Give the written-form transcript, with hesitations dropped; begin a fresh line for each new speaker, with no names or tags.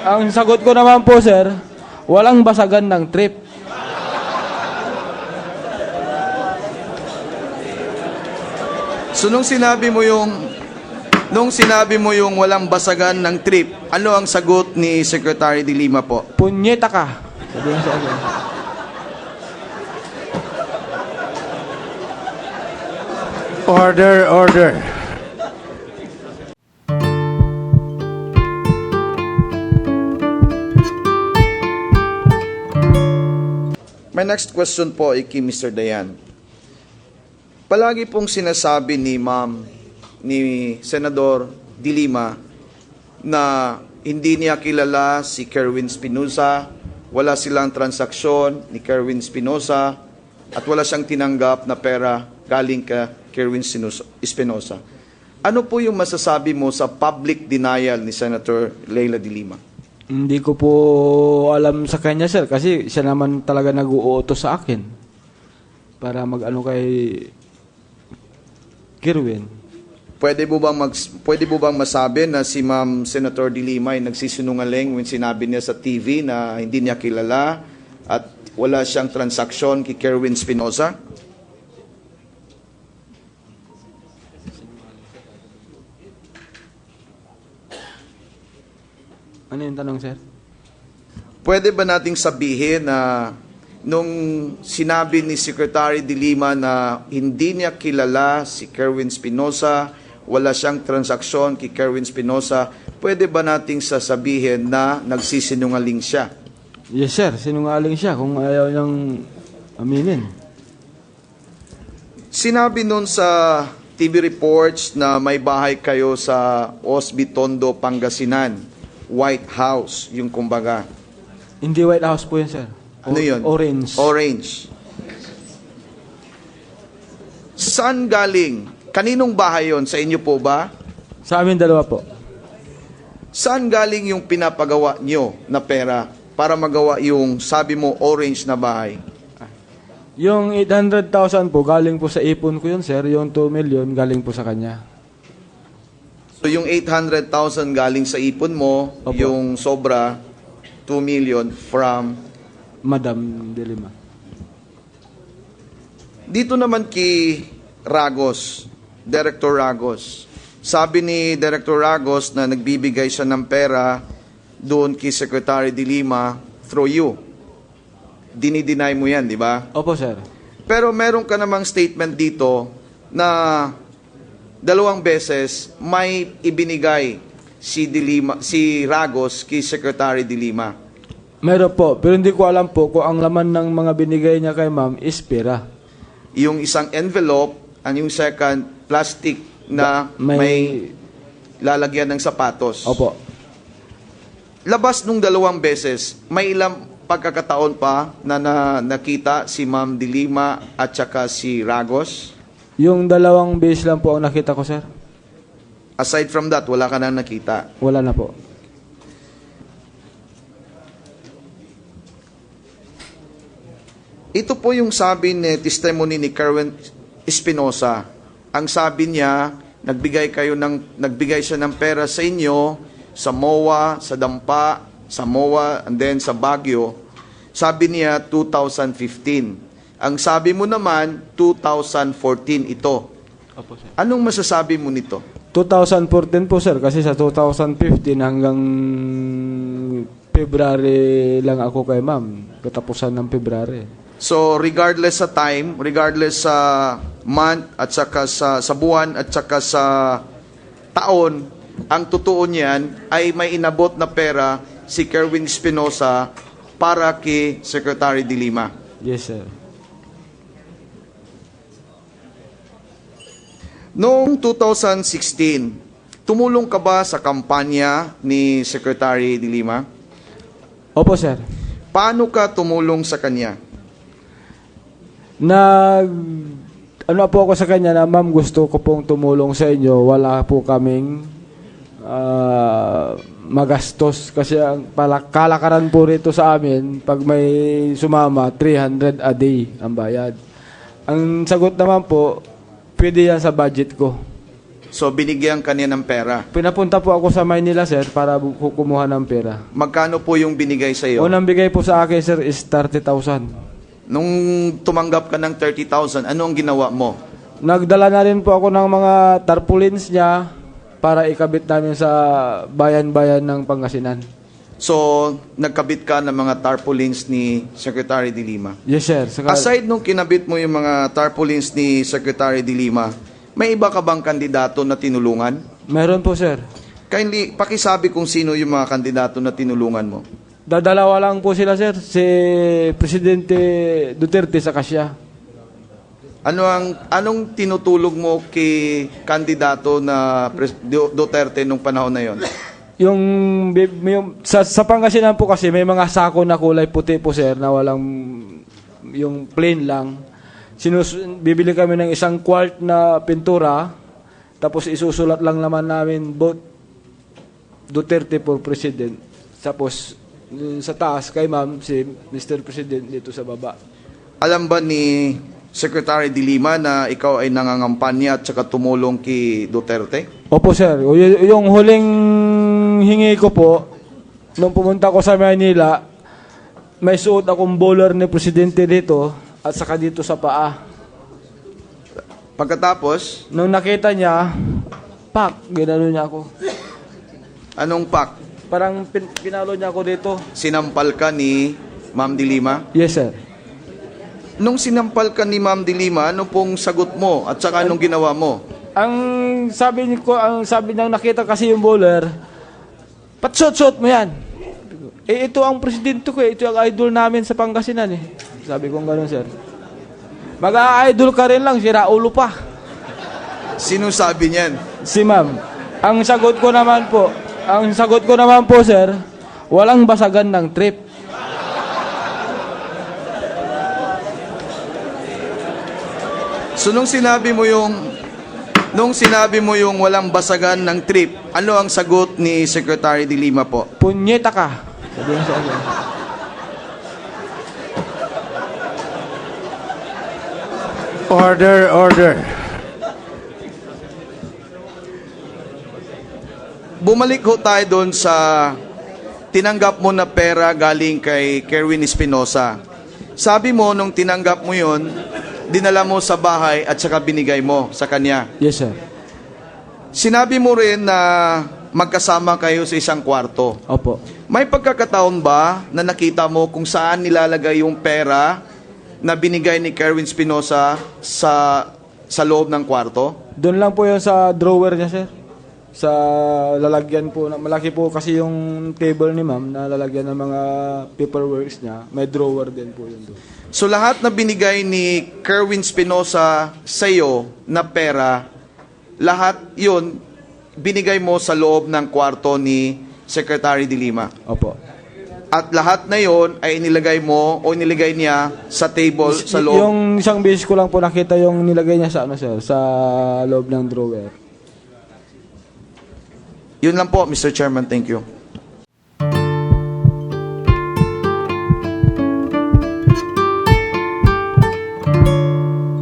Ang sagot ko naman po, sir, walang basagan ng trip.
So nung sinabi mo yung walang basagan ng trip, ano ang sagot ni Secretary De Lima po?
Punyeta ka. Sabi niya sa akin.
Order, order.
My next question po ay kay Mr. Dayan. Palagi pong sinasabi ni Senador De Lima na hindi niya kilala si Kerwin Espinosa, wala silang transaksyon ni Kerwin Espinosa, at wala siyang tinanggap na pera galing ka Kerwin Espinosa. Ano po yung masasabi mo sa public denial ni Senator Leila De Lima?
Hindi ko po alam sa kanya, sir, kasi siya naman talaga nag-uutos sa akin para mag-ano kay Kerwin.
Pwede mo bang masabi na si Ma'am Senator De Lima ay nagsisinungaling when sinabi niya sa TV na hindi niya kilala at wala siyang transaksyon kay Kerwin Espinosa?
Ano yung tanong, sir?
Pwede ba nating sabihin na nung sinabi ni Secretary De Lima na hindi niya kilala si Kerwin Espinosa, wala siyang transaksyon kay Kerwin Espinosa, pwede ba nating sasabihin na nagsisinungaling siya?
Yes, sir. Sinungaling siya kung ayaw niyang aminin.
Sinabi nun sa TV reports na may bahay kayo sa Osby Tondo, Pangasinan, White House, yung kumbaga.
Hindi White House po yun, sir.
Ano yun?
Orange.
Orange. Saan galing? Kaninong bahay yon? Sa inyo po ba?
Sa amin dalawa po.
Saan galing yung pinapagawa nyo na pera para magawa yung, sabi mo, orange na bahay?
Yung 800,000 po, galing po sa ipon ko yun, sir. Yung 2 million, galing po sa kanya.
So yung 800,000 galing sa ipon mo,
Opo.
yung sobra, 2 million from...
Madam De Lima.
Dito naman kay Ragos, Director Ragos. Sabi ni Director Ragos na nagbibigay siya ng pera doon kay Secretary De Lima through you. Dinideny mo yan, di ba?
Opo, sir.
Pero meron ka namang statement dito na 2 beses may ibinigay si Ragos kay Secretary De Lima.
Meron po, pero hindi ko alam po kung ang laman ng mga binigay niya kay ma'am is pera.
Yung isang envelope, and yung second, plastic na may lalagyan ng sapatos.
Opo.
Labas nung 2 beses, may ilang pagkakataon pa na nakita si Ma'am De Lima at saka si Ragos?
Yung 2 base lang po ang nakita ko, sir.
Aside from that, wala ka nang nakita.
Wala na po.
Ito po yung sabi ni testimony ni Kerwin Espinosa. Ang sabi niya, nagbigay siya ng pera sa inyo, sa MOA, sa Dampa, sa MOA, and then sa Baguio. Sabi niya, 2015. Ang sabi mo naman, 2014 ito.
Opo, sir.
Anong masasabi mo nito?
2014 po, sir, kasi sa 2015 hanggang February lang ako kay ma'am. Katapusan ng February.
So, regardless sa time, regardless sa month, at saka sa buwan, at saka sa taon, ang totoo niyan ay may inabot na pera si Kerwin Espinosa para kay Secretary De Lima.
Yes, sir.
Noong 2016, tumulong ka ba sa kampanya ni Secretary De Lima?
Opo, sir.
Paano ka tumulong sa kanya?
Ano po ako sa kanya na, ma'am, gusto ko pong tumulong sa inyo. Wala po kaming magastos kasi ang kalakaran po rito sa amin, pag may sumama, 300 a day ang bayad. Ang sagot naman po, pwede yan sa budget ko.
So, binigyan ka niya ng pera.
Pinapunta po ako sa Maynila, sir, para kumuha ng pera.
Magkano po yung binigay sa iyo?
Unang bigay po sa akin, sir, is 30,000.
Nung tumanggap ka ng 30,000, ano ang ginawa mo?
Nagdala na rin po ako ng mga tarpaulins niya para ikabit namin sa bayan-bayan ng Pangasinan.
So, nagkabit ka ng mga tarpaulins ni Secretary de Lima.
Yes, sir.
Aside nung kinabit mo yung mga tarpaulins ni Secretary de Lima, may iba ka bang kandidato na tinulungan?
Meron po, sir.
Kindly, pakisabi kung sino yung mga kandidato na tinulungan mo.
Dadalawa lang po sila, sir. Si Presidente Duterte sa kasya.
Anong tinutulog mo kay kandidato na Duterte nung panahon na yon?
Yung sa Pangasinan po kasi may mga sako na kulay puti po, sir, na walang yung plain lang. Bibili kami ng 1 quart na pintura, tapos isusulat lang naman namin both Duterte for President. Tapos sa taas kay ma'am si Mr. President dito sa baba.
Alam ba ni Secretary de Lima na ikaw ay nangangampanya at saka tumulong kay Duterte?
Opo, sir. Yung huling hingi ko po, nung pumunta ko sa Manila, may suot akong bowler ni Presidente dito at saka dito sa paa.
Pagkatapos,
Nung nakita niya, pak, ginano niya ako.
anong pak?
Parang pinalo niya ako dito.
Sinampal ka ni Ma'am de Lima?
Yes, sir.
Nung sinampal ka ni Ma'am de Lima, ano pong sagot mo at saka anong ginawa mo?
Ang sabi niya, nakita kasi yung bowler, patsot-sot mo yan. Ito ang presidente ko, ito ang idol namin sa Pangasinan eh. Sabi ko gano'n, sir. Mag-a-idol ka rin lang, sira ulo pa.
Sino sabi niyan?
Si ma'am. Ang sagot ko naman po, sir, walang basagan ng trip.
So nung sinabi mo yung walang basagan ng trip, ano ang sagot ni Secretary de Lima po?
Punyeta ka. Sabi niya sa akin.
Order.
Bumalik ho tayo doon sa tinanggap mo na pera galing kay Kerwin Espinosa. Sabi mo nung tinanggap mo yon, dinala mo sa bahay at saka binigay mo sa kanya.
Yes, sir.
Sinabi mo rin na magkasama kayo sa isang kwarto.
Opo.
May pagkakataon ba na nakita mo kung saan nilalagay yung pera na binigay ni Kerwin Espinosa sa loob ng kwarto?
Doon lang po yun sa drawer niya, sir. Sa lalagyan po, malaki po kasi yung table ni ma'am na lalagyan ng mga paperworks niya. May drawer din po yun doon.
So lahat na binigay ni Kerwin Espinosa sa iyo na pera, lahat yun binigay mo sa loob ng kwarto ni Secretary de Lima.
Opo.
At lahat na yon ay inilagay mo o inilagay niya sa table sa loob.
Yung isang beses ko lang po nakita yung nilagay niya sa sir, sa loob ng drawer.
Yun lang po, Mr. Chairman. Thank you.